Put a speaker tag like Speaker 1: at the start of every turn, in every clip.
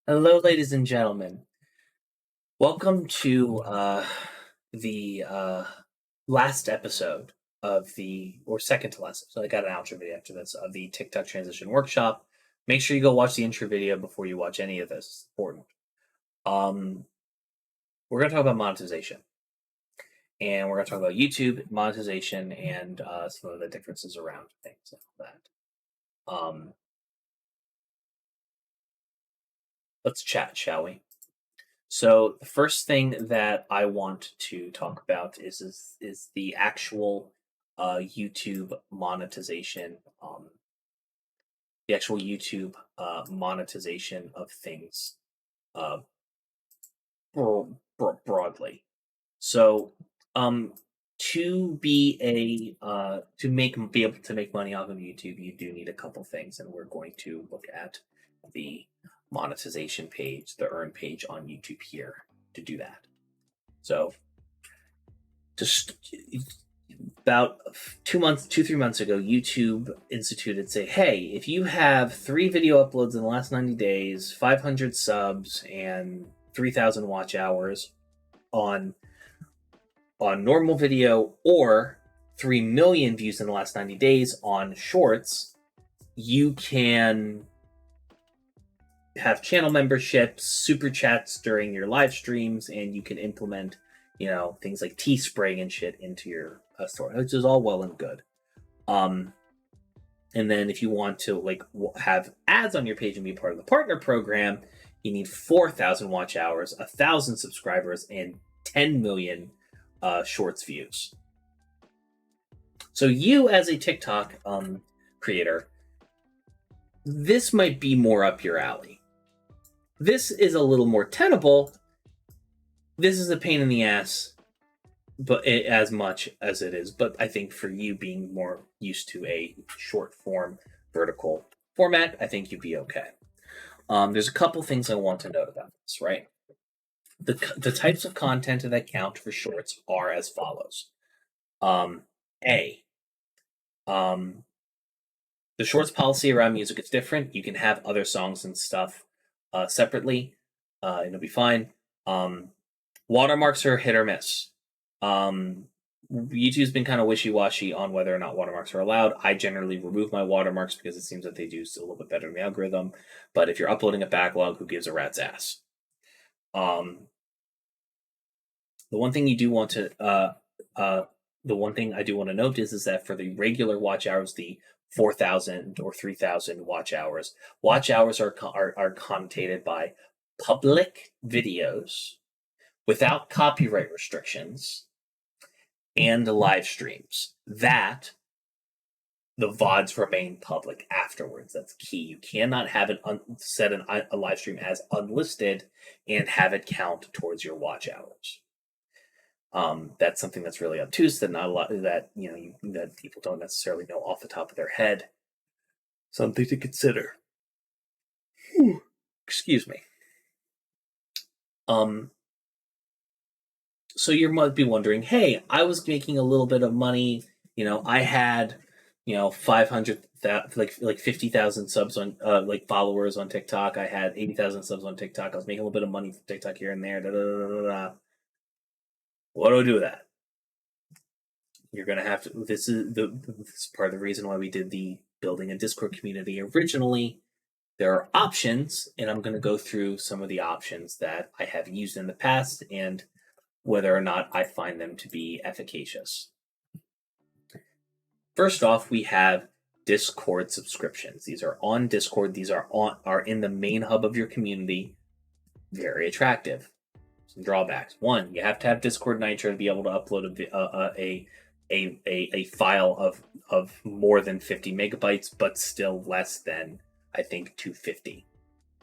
Speaker 1: Hello, ladies and gentlemen. Welcome to the last episode of or second to last episode. I got an outro video after this of the TikTok transition workshop. Make sure you go watch the intro video before you watch any of this. It's important. We're going to talk about monetization. And we're going to talk about YouTube, monetization, and some of the differences around things like that. Let's chat, shall we? So the first thing that I want to talk about is the actual YouTube monetization, the actual YouTube monetization of things broadly. So to be able to make money off of YouTube, you do need a couple things, and we're going to look at the monetization page, the earn page on YouTube here to do that. So about 3 months ago, YouTube instituted, say, hey, if you have 3 video uploads in the last 90 days, 500 subs, and 3,000 watch hours on normal video, or 3 million views in the last 90 days on shorts, you can have channel memberships, super chats during your live streams, and you can implement, things like Teespring and shit into your store, which is all well and good. And then if you want to have ads on your page and be part of the partner program, you need 4,000 watch hours, 1,000 subscribers, and 10 million shorts views. So you, as a TikTok creator, this might be more up your alley. This is a little more tenable. This is a pain in the ass, but as much as it is. But I think for you being more used to a short form vertical format, I think you'd be okay. There's a couple things I want to note about this, right? The types of content that count for shorts are as follows. The shorts policy around music is different. You can have other songs and stuff separately, and it'll be fine. Watermarks are hit or miss. YouTube's been kind of wishy-washy on whether or not watermarks are allowed. I generally remove my watermarks because it seems that they do a little bit better in the algorithm. But if you're uploading a backlog, who gives a rat's ass? The one thing I do want to note is that for the regular watch hours, the 4,000 or 3,000 watch hours are connotated by public videos without copyright restrictions and live streams. That the VODs remain public afterwards. That's key. You cannot have set a live stream as unlisted and have it count towards your watch hours. That's something that's really obtuse, that not a lot that people don't necessarily know off the top of their head. Something to consider. Excuse me. So you might be wondering, hey, I was making a little bit of money. I had 500 50,000 subs on followers on TikTok. I had 80,000 subs on TikTok. I was making a little bit of money from TikTok here and there. What do I do with that? You're going to have to. This is part of the reason why we did the building a Discord community originally. There are options, and I'm going to go through some of the options that I have used in the past and whether or not I find them to be efficacious. First off, we have Discord subscriptions. These are on Discord. These are in the main hub of your community. Very attractive. Some drawbacks. One, you have to have Discord Nitro to be able to upload a file of more than 50 megabytes, but still less than, I think, 250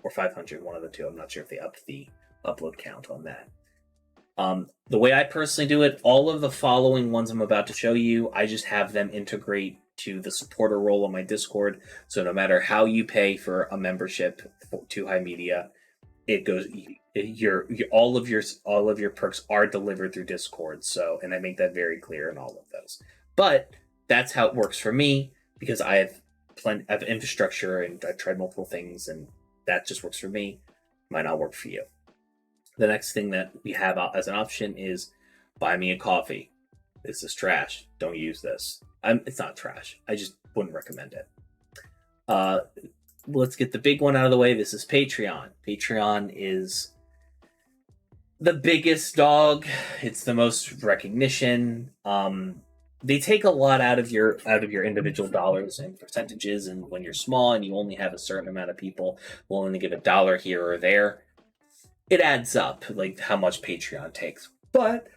Speaker 1: or 500, one of the two. I'm not sure if they upped the upload count on that. The way I personally do it, all of the following ones I'm about to show you, I just have them integrate to the supporter role on my Discord. So no matter how you pay for a membership to HIMedia, it goes. All of your perks are delivered through Discord. So, and I make that very clear in all of those. But that's how it works for me, because I have plenty of infrastructure and I've tried multiple things, and that just works for me. might not work for you. The next thing that we have as an option is buy me a coffee. This is trash. Don't use this. It's not trash. I just wouldn't recommend it. Let's get the big one out of the way. This is Patreon. Patreon is the biggest dog. It's the most recognition. They take a lot out of your individual dollars and percentages, and when you're small and you only have a certain amount of people willing to give $1 here or there, it adds up, like how much Patreon takes. But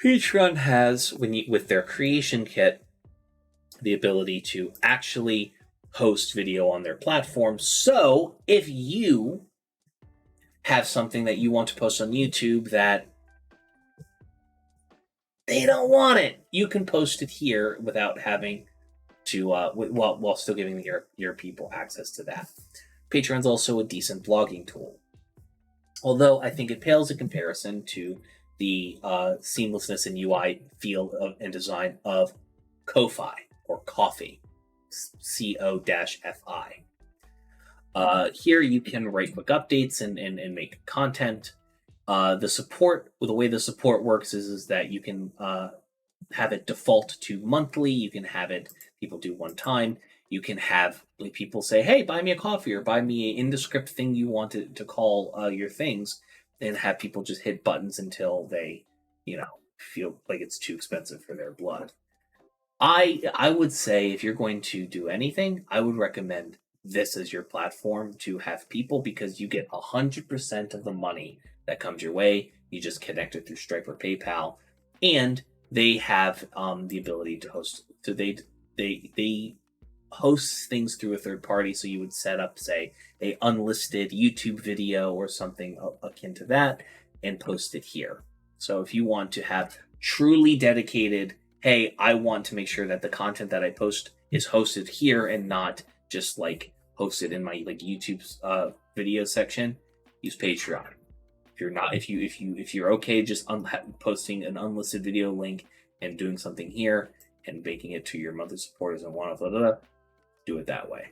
Speaker 1: Patreon has, with their creation kit, the ability to actually host video on their platform. So if you have something that you want to post on YouTube that they don't want it, you can post it here without having to, while still giving your people access to that. Patreon's also a decent blogging tool, although I think it pales in comparison to the seamlessness and UI feel and design of Ko-Fi or Ko-Fi, CO-FI. Here you can write quick updates and make content. The way the support works is that you can have it default to monthly. You can have it people do one time. You can have people say, hey, buy me a coffee, or buy me an indescript thing you want to call your things, and have people just hit buttons until they, feel like it's too expensive for their blood. I would say if you're going to do anything, I would recommend this as your platform to have people, because you get 100% of the money that comes your way. You just connect it through Stripe or PayPal, and they have the ability to host. So they host things through a third party. So you would set up, say, a unlisted YouTube video or something akin to that, and post it here. So if you want to have truly dedicated, hey, I want to make sure that the content that I post is hosted here and not just like hosted in my YouTube's video section, use Patreon. If you're not, if you're okay just posting an unlisted video link and doing something here and making it to your monthly supporters and do it that way.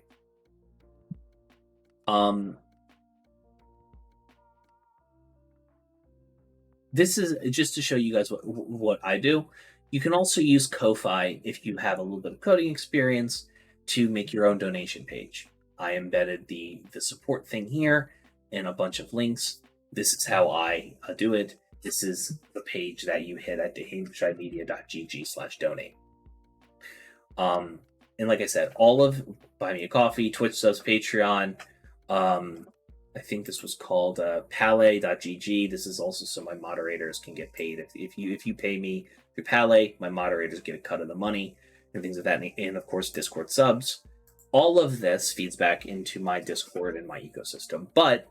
Speaker 1: This is just to show you guys what I do. You can also use Ko-Fi if you have a little bit of coding experience to make your own donation page. I embedded the support thing here and a bunch of links. This is how I do it. This is the page that you hit at HIMediaTV.gg/donate. And like I said, all of Buy Me a Coffee, Twitch subs, Patreon. I think this was called Pale.gg. This is also so my moderators can get paid. If you pay me through Pale, my moderators get a cut of the money and things of that. And of course, Discord subs. All of this feeds back into my Discord and my ecosystem, but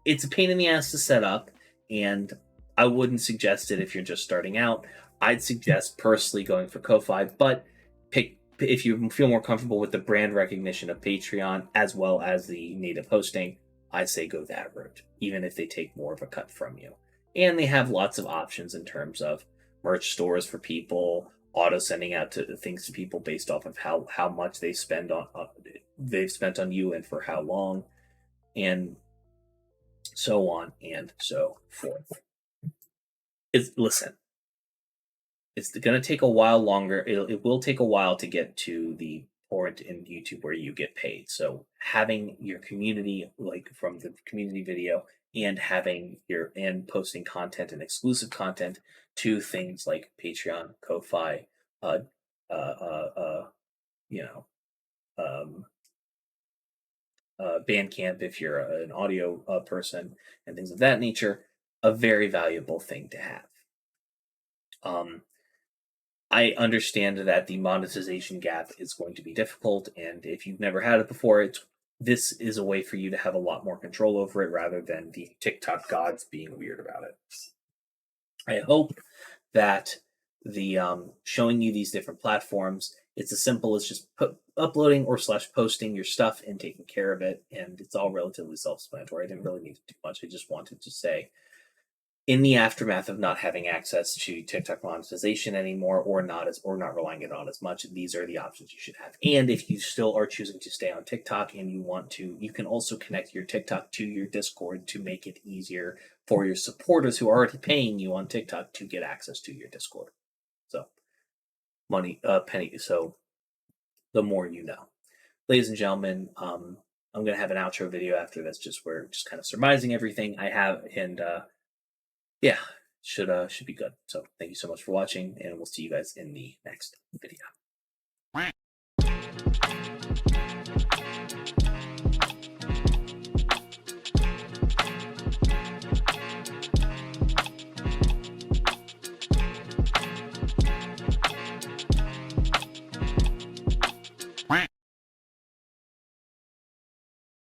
Speaker 1: it's a pain in the ass to set up, and I wouldn't suggest it if you're just starting out. I'd suggest personally going for Ko-Fi, but if you feel more comfortable with the brand recognition of Patreon as well as the native hosting, I say go that route, even if they take more of a cut from you. And they have lots of options in terms of merch stores for people, auto sending out to things to people based off of how much they've spent on you and for how long, and so on and so forth. It's going to take a while longer. It will take a while to get to the point in YouTube where you get paid. So having your community, like from the community video, and posting content and exclusive content to things like Patreon, Ko-Fi, Bandcamp if you're an audio person, and things of that nature, a very valuable thing to have. I understand that the monetization gap is going to be difficult, and if you've never had it before, this is a way for you to have a lot more control over it rather than the TikTok gods being weird about it. I hope that the showing you these different platforms, it's as simple as just uploading or /posting your stuff and taking care of it, and it's all relatively self-explanatory. I didn't really need to do much. I just wanted to say in the aftermath of not having access to TikTok monetization anymore, or not relying on it as much, these are the options you should have. And if you still are choosing to stay on TikTok and you want to, you can also connect your TikTok to your Discord to make it easier for your supporters who are already paying you on TikTok to get access to your Discord. So penny. So the more you know, ladies and gentlemen. I'm gonna have an outro video after this, just where just kind of surmising everything I have, and yeah, should be good. So thank you so much for watching, and we'll see you guys in the next video.